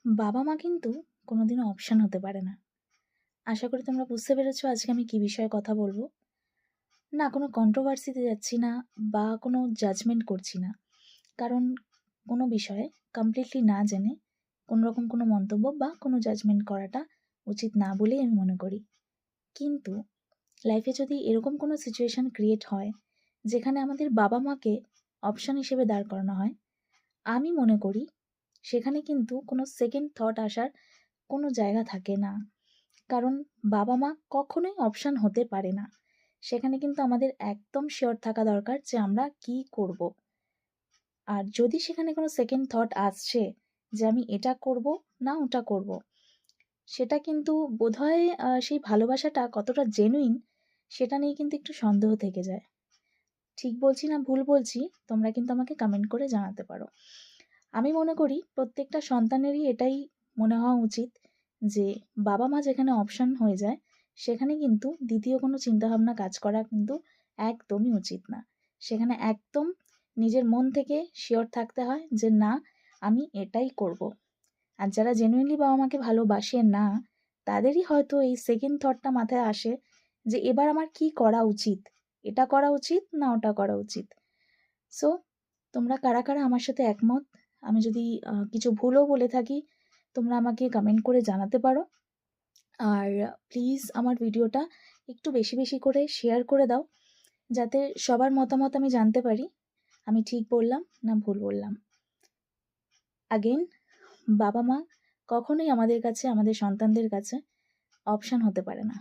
বাবা-মা কিন্তু কোনোদিনও অপশন হতে পারে না। আশা করি তোমরা বুঝতে পেরেছো আজকে আমি কি বিষয়ে কথা বলব। না কোনো কন্ট্রোভার্সিতে যাচ্ছি না বা কোনো জাজমেন্ট করছি না। কারণ কোনো বিষয়ে কমপ্লিটলি না জেনে কোনোরকম কোনো মন্তব্য বা কোনো জাজমেন্ট করাটা উচিত না বলেই আমি মনে করি। কিন্তু লাইফে যদি এরকম কোনো সিচুয়েশন ক্রিয়েট হয় যেখানে আমাদের বাবা-মাকে অপশন হিসেবে দাঁড় করানো হয়, আমি মনে করি সেখানে কিন্তু কোনো সেকেন্ড থট আসার কোনো জায়গা থাকে না। কারণ বাবা-মা কখনোই অপশন হতে পারে না। সেখানে কিন্তু আমাদের একদম শিওর থাকা দরকার যে আমরা কি করব। আর যদি সেখানে কোনো সেকেন্ড থট আসছে যে আমি এটা করব না ওটা করব, সেটা কিন্তু বোধহয় সেই ভালোবাসাটা কতটা জেনুইন সেটা নিয়ে কিন্তু একটু সন্দেহ থেকে যায়। ঠিক বলছি না ভুল বলছি তোমরা কিন্তু আমাকে কমেন্ট করে জানাতে পারো। আমি মনে করি প্রত্যেকটা সন্তানেরই এটাই মনে হওয়া উচিত যে বাবা-মা যেখানে অপশন হয়ে যায় সেখানে কিন্তু দ্বিতীয় কোনো চিন্তাভাবনা কাজ করা কিন্তু একদমই উচিত না। সেখানে একদম নিজের মন থেকে শিওর থাকতে হয় যে না আমি এটাই করব। আর যারা জেনুইনলি বাবা-মাকে ভালোবাসে না তাদেরই হয়তো এই সেকেন্ড থটটা মাথায় আসে যে এবার আমার কি করা উচিত? এটা করা উচিত না ওটা করা উচিত? সো তোমরা কারা, কারা আমার সাথে একমত? আমি যদি কিছু ভুলও বলে থাকি তোমরা আমাকে কমেন্ট করে জানাতে পারো। আর প্লিজ আমার ভিডিওটা একটু বেশি, বেশি করে শেয়ার করে দাও যাতে সবার মতামত আমি জানতে পারি আমি ঠিক বললাম না ভুল বললাম। অ্যাগেইন বাবা-মা কখনোই আমাদের কাছে আমাদের সন্তানদের কাছে অপশন হতে পারে না।